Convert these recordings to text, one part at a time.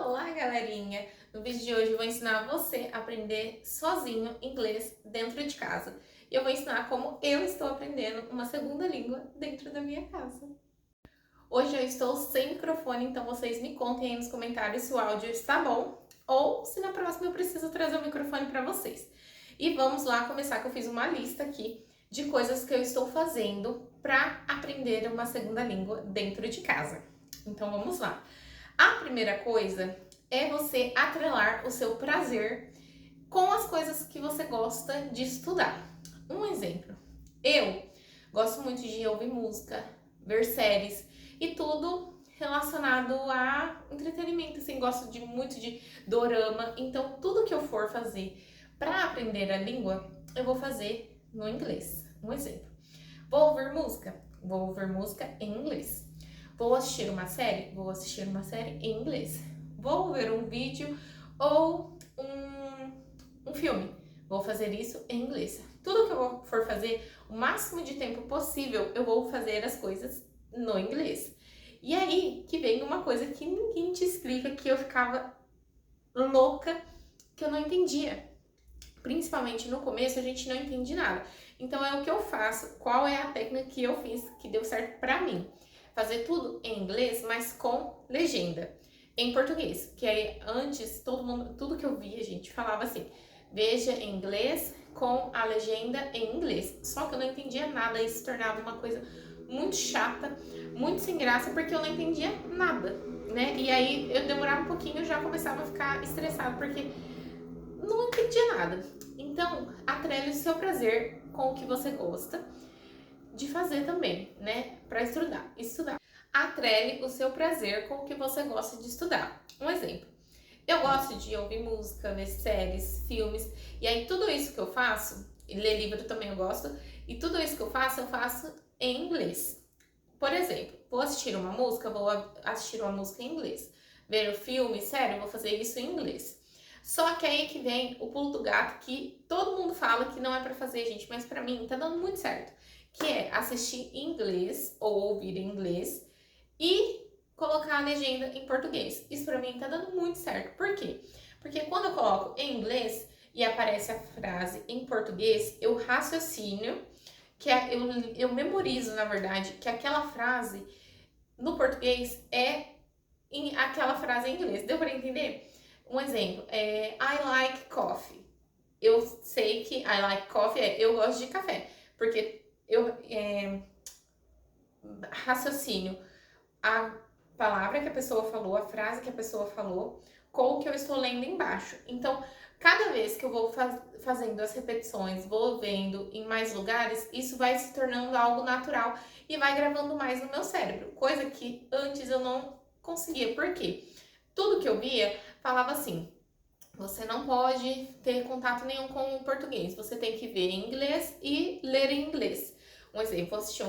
Olá, galerinha! No vídeo de hoje eu vou ensinar você a aprender sozinho inglês dentro de casa. E eu vou ensinar como eu estou aprendendo uma segunda língua dentro da minha casa. Hoje eu estou sem microfone, então vocês me contem aí nos comentários se o áudio está bom ou se na próxima eu preciso trazer o microfone para vocês. E vamos lá começar, que eu fiz uma lista aqui de coisas que eu estou fazendo para aprender uma segunda língua dentro de casa. Então vamos lá. A primeira coisa é você atrelar o seu prazer com as coisas que você gosta de estudar. Um exemplo, eu gosto muito de ouvir música, ver séries e tudo relacionado a entretenimento, assim, gosto muito de dorama, então tudo que eu for fazer para aprender a língua, eu vou fazer no inglês. Um exemplo, vou ouvir música em inglês. Vou assistir uma série? Vou assistir uma série em inglês. Vou ver um vídeo ou um filme? Vou fazer isso em inglês. Tudo que eu for fazer, o máximo de tempo possível, eu vou fazer as coisas no inglês. E aí que vem uma coisa que ninguém te explica, que eu ficava louca, que eu não entendia. Principalmente no começo, a gente não entende nada. Então é o que eu faço, qual é a técnica que eu fiz que deu certo pra mim. Fazer tudo em inglês, mas com legenda em português. Que aí antes, tudo que eu via, gente, falava assim, veja em inglês com a legenda em inglês. Só que eu não entendia nada, e se tornava uma coisa muito chata, muito sem graça, porque eu não entendia nada, né? E aí eu demorava um pouquinho, eu já começava a ficar estressada, porque não entendia nada. Então, atrele o seu prazer com o que você gosta de fazer também, né? Para estudar. Atrele o seu prazer com o que você gosta de estudar. Um exemplo, eu gosto de ouvir música, ver séries, filmes, e aí tudo isso que eu faço, e ler livro também eu gosto, e tudo isso que eu faço em inglês. Por exemplo, vou assistir uma música, vou assistir uma música em inglês. Ver o filme, sério, eu vou fazer isso em inglês. Só que aí que vem o pulo do gato, que todo mundo fala que não é pra fazer, gente, mas pra mim tá dando muito certo. Que é assistir em inglês ou ouvir em inglês e colocar a legenda em português. Isso pra mim tá dando muito certo. Por quê? Porque quando eu coloco em inglês e aparece a frase em português, eu raciocínio, eu memorizo, na verdade, que aquela frase no português é aquela frase em inglês. Deu pra entender? Um exemplo é I like coffee. Eu sei que I like coffee é eu gosto de café, porque eu raciocínio a palavra que a pessoa falou, a frase que a pessoa falou, com o que eu estou lendo embaixo. Então, cada vez que eu vou fazendo as repetições, vou vendo em mais lugares, isso vai se tornando algo natural e vai gravando mais no meu cérebro, coisa que antes eu não conseguia. Por quê? Tudo que eu via falava assim, você não pode ter contato nenhum com o português, você tem que ver em inglês e ler em inglês. Um exemplo, vou assistir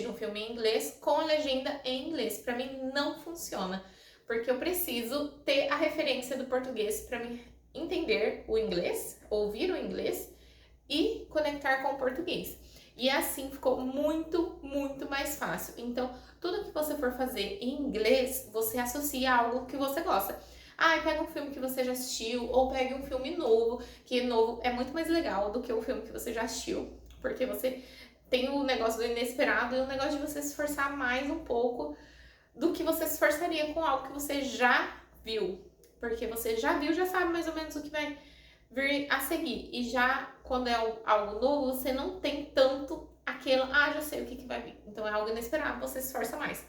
um filme em inglês com a legenda em inglês. Para mim não funciona, porque eu preciso ter a referência do português para me entender o inglês, ouvir o inglês e conectar com o português. E assim ficou muito, muito mais fácil. Então, tudo que você for fazer em inglês, você associa a algo que você gosta. Ah, pega um filme que você já assistiu, ou pegue um filme novo, que novo é muito mais legal do que o filme que você já assistiu, porque você tem o negócio do inesperado e o negócio de você se esforçar mais um pouco do que você se esforçaria com algo que você já viu. Porque você já viu, já sabe mais ou menos o que vai vir a seguir. E já quando é algo novo, você não tem tanto aquilo, já sei o que vai vir. Então é algo inesperado, você se esforça mais.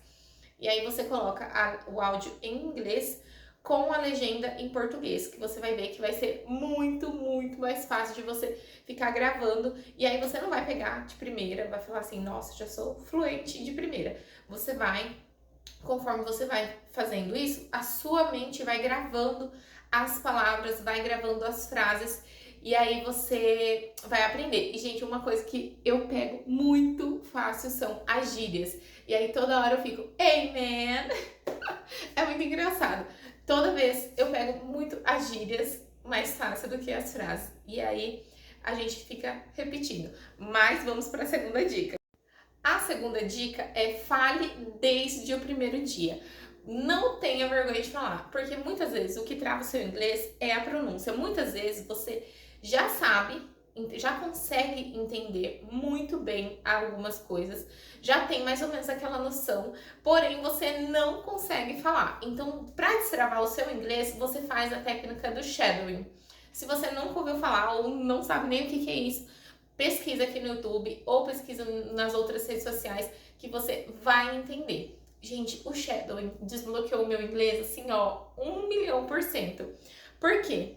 E aí você coloca o áudio em inglês com a legenda em português, que você vai ver que vai ser muito, muito mais fácil de você ficar gravando. E aí você não vai pegar de primeira, vai falar assim, nossa, já sou fluente de primeira. Você vai, conforme você vai fazendo isso, a sua mente vai gravando as palavras, vai gravando as frases, e aí você vai aprender. E, gente, uma coisa que eu pego muito fácil são as gírias. E aí toda hora eu fico, hey man! É muito engraçado. Toda vez eu pego muito as gírias mais fácil do que as frases. E aí a gente fica repetindo. Mas vamos para a segunda dica. A segunda dica é fale desde o primeiro dia. Não tenha vergonha de falar, porque muitas vezes o que trava o seu inglês é a pronúncia. Muitas vezes você já sabe, já consegue entender muito bem algumas coisas, já tem mais ou menos aquela noção, porém você não consegue falar. Então, para destravar o seu inglês, você faz a técnica do shadowing. Se você nunca ouviu falar ou não sabe nem o que é isso, pesquisa aqui no YouTube ou pesquisa nas outras redes sociais que você vai entender. Gente, o shadowing desbloqueou o meu inglês assim, ó, 1.000.000%. Por quê?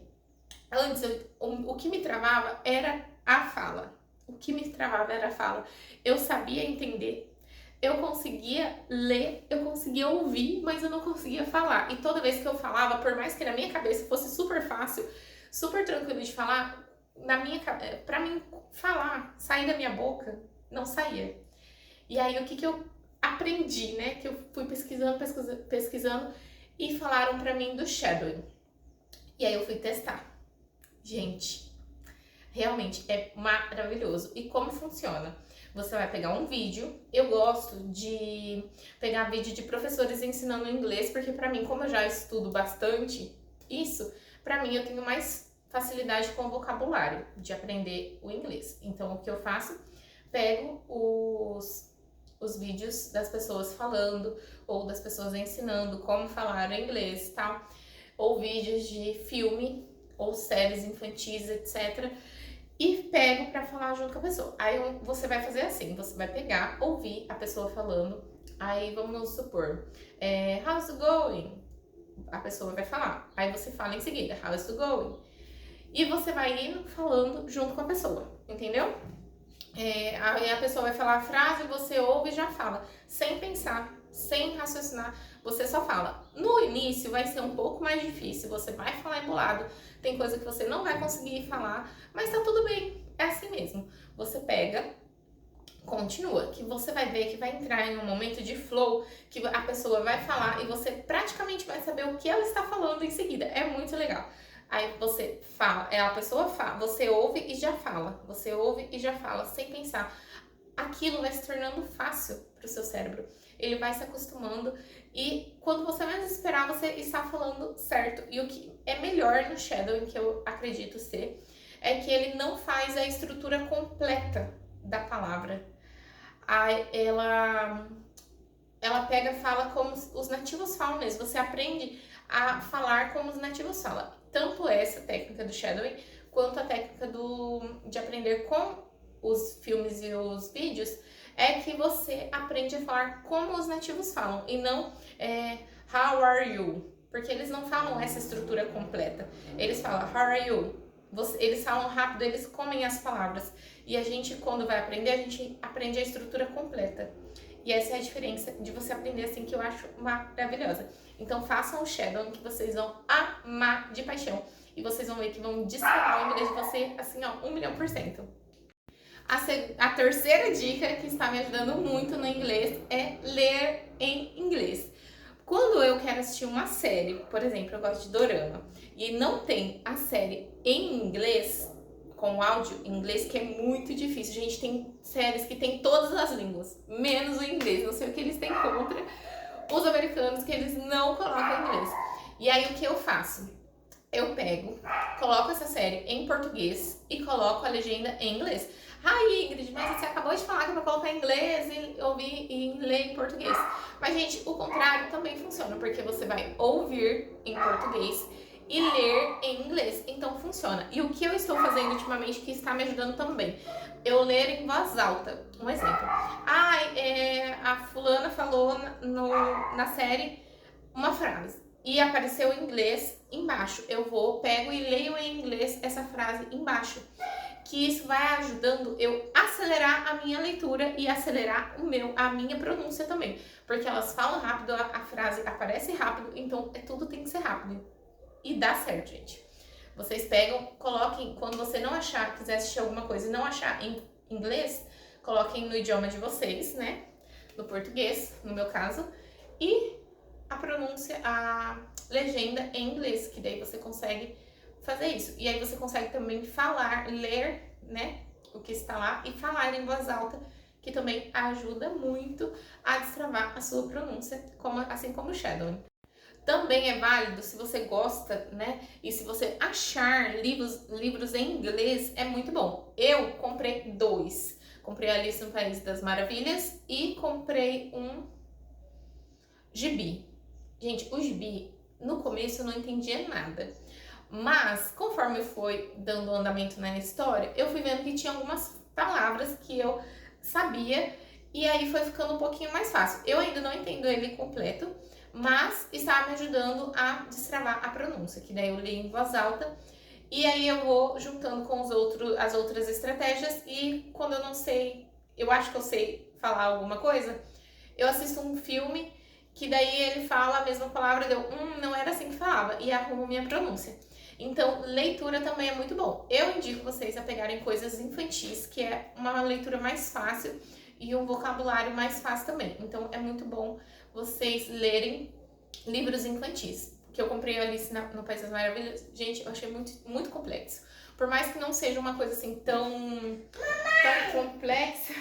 Antes, o que me travava era a fala. O que me travava era a fala. Eu sabia entender, eu conseguia ler, eu conseguia ouvir, mas eu não conseguia falar. E toda vez que eu falava, por mais que na minha cabeça fosse super fácil, super tranquilo de falar, pra mim falar, sair da minha boca, não saía. E aí o que eu aprendi, né? Que eu fui pesquisando e falaram pra mim do shadowing. E aí eu fui testar. Gente, realmente é maravilhoso. E como funciona? Você vai pegar um vídeo. Eu gosto de pegar vídeo de professores ensinando inglês, porque pra mim, como eu já estudo bastante isso, pra mim eu tenho mais facilidade com o vocabulário de aprender o inglês. Então, o que eu faço? Pego os vídeos das pessoas falando ou das pessoas ensinando como falar o inglês e tal, ou vídeos de filme ou séries infantis, etc. E pego pra falar junto com a pessoa. Aí você vai fazer assim, você vai pegar, ouvir a pessoa falando, aí vamos supor, how's it going? A pessoa vai falar, aí você fala em seguida, how's it going? E você vai indo falando junto com a pessoa, entendeu? Aí a pessoa vai falar a frase, você ouve e já fala, sem pensar, sem raciocinar, você só fala. No início vai ser um pouco mais difícil, você vai falar embolado, tem coisa que você não vai conseguir falar, mas tá tudo bem, é assim mesmo. Você pega, continua, que você vai ver que vai entrar em um momento de flow, que a pessoa vai falar e você praticamente vai saber o que ela está falando em seguida, é muito legal. Aí você fala, a pessoa fala, você ouve e já fala, você ouve e já fala, sem pensar. Aquilo vai se tornando fácil para o seu cérebro. Ele vai se acostumando e quando você menos esperar, você está falando certo. E o que é melhor no shadowing, que eu acredito ser, é que ele não faz a estrutura completa da palavra. Ela pega e fala como os nativos falam mesmo. Você aprende a falar como os nativos falam. Tanto essa técnica do shadowing, quanto a técnica de aprender com os filmes e os vídeos, é que você aprende a falar como os nativos falam, e não how are you? Porque eles não falam essa estrutura completa. Eles falam how are you? Eles falam rápido, eles comem as palavras. E a gente, quando vai aprender, a gente aprende a estrutura completa. E essa é a diferença de você aprender assim, que eu acho maravilhosa. Então façam o shadowing, que vocês vão amar de paixão. E vocês vão ver que vão destravar o inglês de você, assim, ó, 1.000.000%. A terceira dica que está me ajudando muito no inglês é ler em inglês. Quando eu quero assistir uma série, por exemplo, eu gosto de dorama, e não tem a série em inglês, com áudio em inglês, que é muito difícil. Gente, tem séries que tem todas as línguas, menos o inglês. Não sei o que eles têm contra os americanos, que eles não colocam inglês. E aí, o que eu faço? Eu pego, coloco essa série em português e coloco a legenda em inglês. Ai, Ingrid, mas você acabou de falar que é pra colocar em inglês e ouvir e ler em português. Mas, gente, o contrário também funciona, porque você vai ouvir em português e ler em inglês. Então, funciona. E o que eu estou fazendo ultimamente, que está me ajudando também, eu ler em voz alta. Um exemplo. A fulana falou na série uma frase e apareceu em inglês embaixo. Eu pego e leio em inglês essa frase embaixo. Que isso vai ajudando eu acelerar a minha leitura e acelerar a minha pronúncia também. Porque elas falam rápido, a frase aparece rápido, então tudo tem que ser rápido. E dá certo, gente. Vocês pegam, coloquem, quando você não achar, quiser assistir alguma coisa e não achar em inglês, coloquem no idioma de vocês, né? No português, no meu caso. E a pronúncia, a legenda em inglês, que daí você consegue fazer isso. E aí você consegue também falar, ler, né, o que está lá e falar em voz alta, que também ajuda muito a destravar a sua pronúncia, assim como o shadowing. Também é válido se você gosta, né? E se você achar livros em inglês, é muito bom. Eu comprei 2. Comprei Alice no País das Maravilhas e comprei um gibi. Gente, o gibi, no começo eu não entendia nada. Mas, conforme foi dando andamento na história, eu fui vendo que tinha algumas palavras que eu sabia e aí foi ficando um pouquinho mais fácil. Eu ainda não entendo ele completo, mas está me ajudando a destravar a pronúncia, que daí eu leio em voz alta e aí eu vou juntando com as outras estratégias e quando eu não sei, eu acho que eu sei falar alguma coisa, eu assisto um filme que daí ele fala a mesma palavra, não era assim que falava, e arrumo minha pronúncia. Então, leitura também é muito bom. Eu indico vocês a pegarem coisas infantis, que é uma leitura mais fácil e um vocabulário mais fácil também. Então, é muito bom vocês lerem livros infantis. Que eu comprei Alice no País das Maravilhas. Gente, eu achei muito, muito complexo. Por mais que não seja uma coisa assim tão complexa,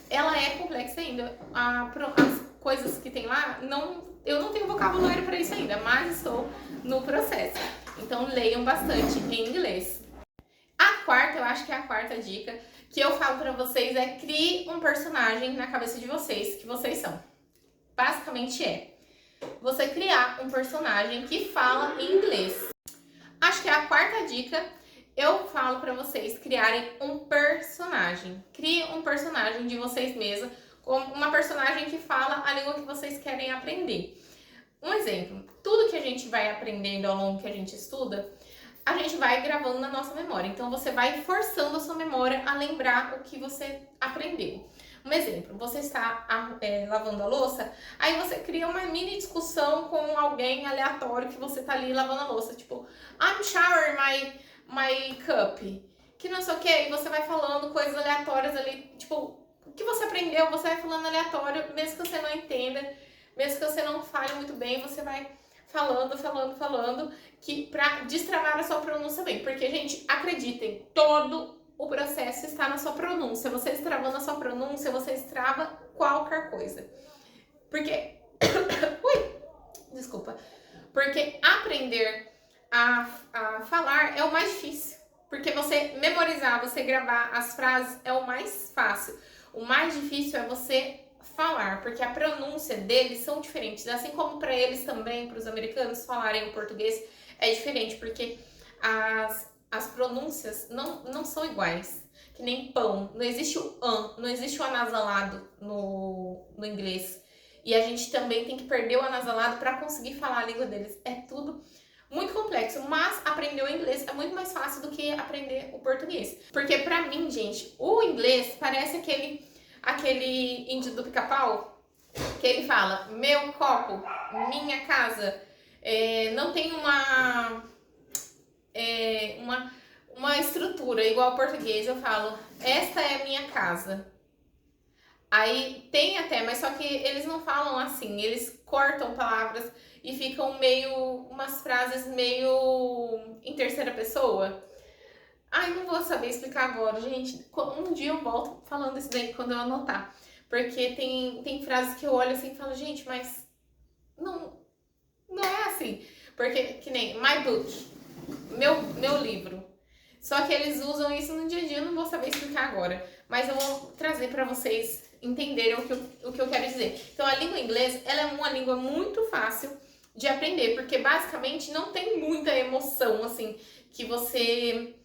ela é complexa ainda. As coisas que tem lá, eu não tenho vocabulário para isso ainda, mas estou no processo. Então leiam bastante em inglês. A quarta, eu acho que é a quarta dica que eu falo para vocês é: crie um personagem na cabeça de vocês, que vocês são. Basicamente é você criar um personagem que fala em inglês. Acho que é a quarta dica. Eu falo para vocês criarem um personagem. Crie um personagem de vocês mesmos, como uma personagem que fala a língua que vocês querem aprender. Um exemplo, tudo que a gente vai aprendendo ao longo que a gente estuda, a gente vai gravando na nossa memória. Então você vai forçando a sua memória a lembrar o que você aprendeu. Um exemplo, você está lavando a louça, aí você cria uma mini discussão com alguém aleatório que você está ali lavando a louça, tipo, I'm showering my cup, que não sei o que, e você vai falando coisas aleatórias ali, tipo, o que você aprendeu, você vai falando aleatório, mesmo que você não entenda, mesmo que você não fale muito bem, você vai falando, que pra destravar a sua pronúncia bem, porque, gente, acreditem, todo o processo está na sua pronúncia. Você destravando a sua pronúncia, você destrava qualquer coisa. Porque... Desculpa. Porque aprender a falar é o mais difícil. Porque você memorizar, você gravar as frases é o mais fácil. O mais difícil é você falar, porque a pronúncia deles são diferentes. Assim como para eles também, para os americanos falarem o português, é diferente, porque as pronúncias não são iguais. Que nem pão. Não existe o não existe o anasalado no inglês. E a gente também tem que perder o anasalado para conseguir falar a língua deles. É tudo muito complexo, mas aprender o inglês é muito mais fácil do que aprender o português. Porque pra mim, gente, o inglês parece aquele índio do pica-pau, que ele fala, meu copo, minha casa, não tem uma estrutura igual ao português. Eu falo, esta é a minha casa. Aí tem até, mas só que eles não falam assim, eles cortam palavras e ficam umas frases meio em terceira pessoa. Ai, não vou saber explicar agora, gente. Um dia eu volto falando isso daí quando eu anotar. Porque tem frases que eu olho assim e falo, gente, mas não é assim. Porque, que nem my book, meu livro. Só que eles usam isso no dia a dia, eu não vou saber explicar agora. Mas eu vou trazer para vocês entenderem o que eu quero dizer. Então, a língua inglesa, ela é uma língua muito fácil de aprender, porque basicamente não tem muita emoção, assim, que você...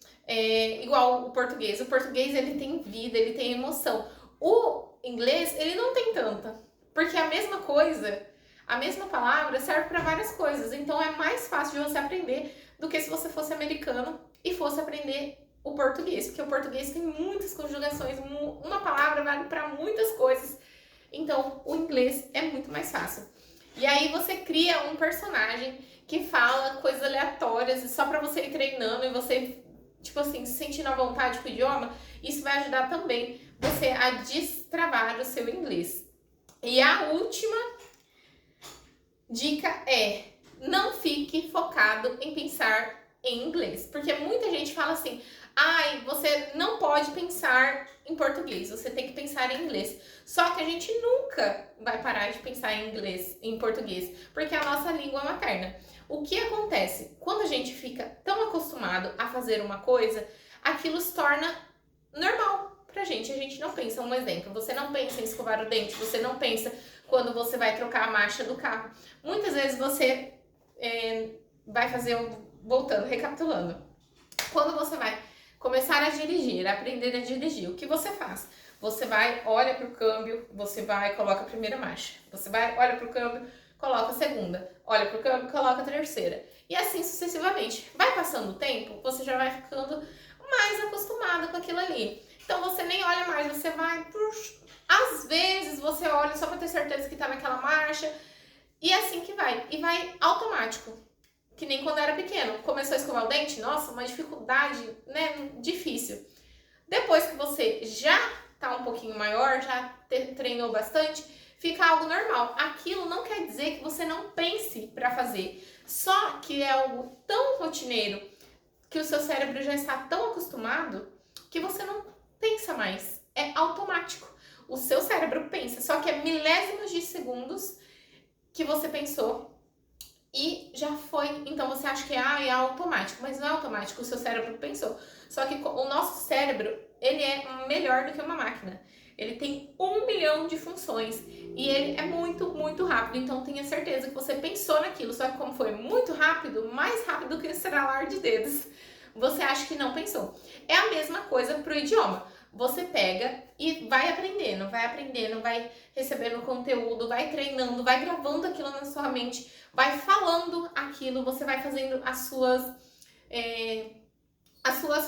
igual o português. O português, ele tem vida, ele tem emoção. O inglês, ele não tem tanta, porque a mesma coisa, a mesma palavra serve para várias coisas. Então, é mais fácil de você aprender do que se você fosse americano e fosse aprender o português, porque o português tem muitas conjugações, uma palavra vale para muitas coisas. Então, o inglês é muito mais fácil. E aí você cria um personagem que fala coisas aleatórias só para você ir treinando e você, tipo assim, se sentindo à vontade com o idioma. Isso vai ajudar também você a destravar o seu inglês. E a última dica é: não fique focado em pensar em inglês. Porque muita gente fala assim, ai, você não pode pensar em português, você tem que pensar em inglês. Só que a gente nunca vai parar de pensar em inglês, em português, porque é a nossa língua materna. O que acontece? Quando a gente fica tão acostumado a fazer uma coisa, aquilo se torna normal pra gente. A gente não pensa, um exemplo, você não pensa em escovar o dente, você não pensa quando você vai trocar a marcha do carro. Muitas vezes você vai fazer, voltando, recapitulando. Quando você vai começar a dirigir, aprender a dirigir, o que você faz? Você vai, olha pro câmbio, você vai, coloca a primeira marcha. Você vai, olha pro câmbio, coloca a segunda. Olha pro câmbio, coloca a terceira. E assim sucessivamente. Vai passando o tempo, você já vai ficando mais acostumado com aquilo ali. Então você nem olha mais, você vai... Às vezes você olha só pra ter certeza que tá naquela marcha. E é assim que vai. E vai automático. Que nem quando era pequeno. Começou a escovar o dente, nossa, uma dificuldade, né? Difícil. Depois que você já tá um pouquinho maior, já treinou bastante, fica algo normal. Aquilo não quer dizer que você não pense para fazer. Só que é algo tão rotineiro que o seu cérebro já está tão acostumado que você não pensa mais. É automático. O seu cérebro pensa, só que é milésimos de segundos que você pensou e já foi. Então você acha que é automático, mas não é automático, o seu cérebro pensou. Só que o nosso cérebro, ele é melhor do que uma máquina. Ele tem 1 milhão de funções e ele é muito, muito rápido. Então tenha certeza que você pensou naquilo, só que como foi muito rápido, mais rápido que o estralar de dedos, você acha que não pensou. É a mesma coisa pro idioma. Você pega e vai aprendendo, vai recebendo conteúdo, vai treinando, vai gravando aquilo na sua mente, vai falando aquilo, você vai fazendo as suas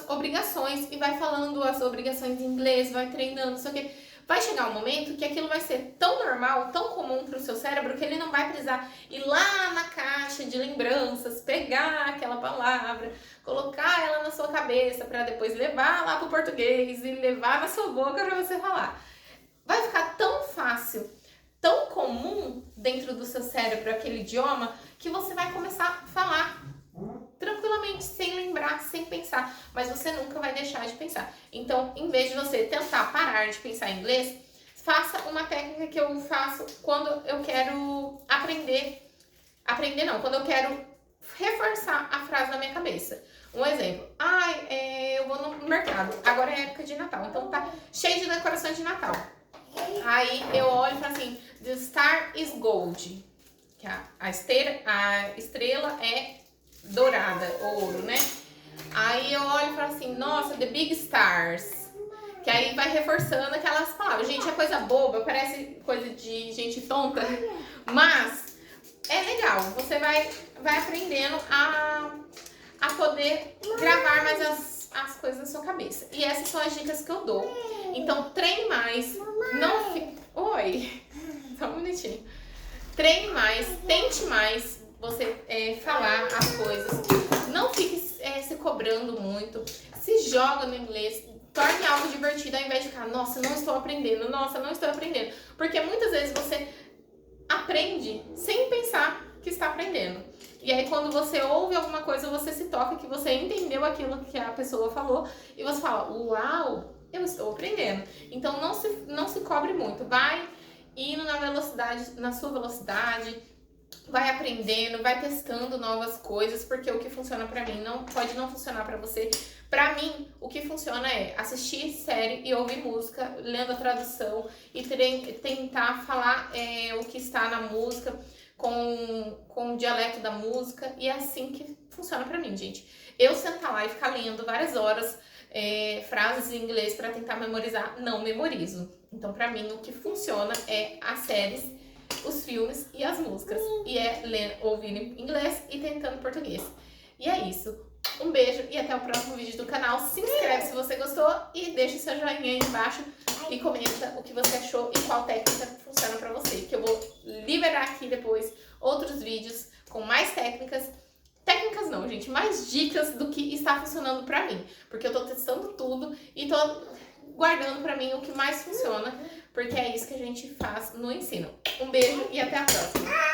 obrigações e vai falando as obrigações em inglês, vai treinando, não sei o quê. Vai chegar um momento que aquilo vai ser tão normal, tão comum para o seu cérebro, que ele não vai precisar ir lá na caixa de lembranças, pegar aquela palavra, colocar ela na sua cabeça para depois levar lá para o português e levar na sua boca para você falar. Vai ficar tão fácil, tão comum dentro do seu cérebro aquele idioma, que você vai começar a falar tranquilamente, sem lembrar, sem pensar, mas você nunca vai deixar de pensar. Então, em vez de você tentar parar de pensar em inglês, faça uma técnica que eu faço quando eu quero quando eu quero reforçar a frase na minha cabeça. Um exemplo, eu vou no mercado, agora é época de Natal, então tá cheio de decorações de Natal. Aí eu olho e falo assim, the star is gold, que a estrela é dourada, ouro, né? Aí eu olho e falo assim, nossa, the big stars. Que aí vai reforçando aquelas palavras. Gente, é coisa boba, parece coisa de gente tonta, mas é legal. Você vai aprendendo a poder gravar mais as coisas na sua cabeça. E essas são as dicas que eu dou. Então, treine mais. Não fique... Oi! Só um minutinho. Treine mais, tente mais você falar as coisas. Não fique se cobrando muito. Se joga no inglês. Torne algo divertido ao invés de ficar, nossa, não estou aprendendo. Porque muitas vezes você aprende sem pensar que está aprendendo. E aí quando você ouve alguma coisa, você se toca que você entendeu aquilo que a pessoa falou e você fala, uau, eu estou aprendendo. Então não se cobre muito. Vai indo na sua velocidade, vai aprendendo, vai testando novas coisas, porque o que funciona pra mim pode não funcionar pra você. Pra mim, o que funciona é assistir série e ouvir música, lendo a tradução e tentar falar o que está na música com o dialeto da música, e é assim que funciona pra mim, gente. Eu sentar lá e ficar lendo várias horas frases em inglês pra tentar memorizar, não memorizo. Então, pra mim, o que funciona é as séries, os filmes e as músicas. E é ouvindo em inglês e tentando português. E é isso. Um beijo e até o próximo vídeo do canal. Se inscreve se você gostou e deixa o seu joinha aí embaixo e comenta o que você achou e qual técnica funciona pra você. Que eu vou liberar aqui depois outros vídeos com mais técnicas. Técnicas não, gente, mais dicas do que está funcionando pra mim. Porque eu tô testando tudo e tô guardando pra mim o que mais funciona, porque é isso que a gente faz no ensino. Um beijo e até a próxima!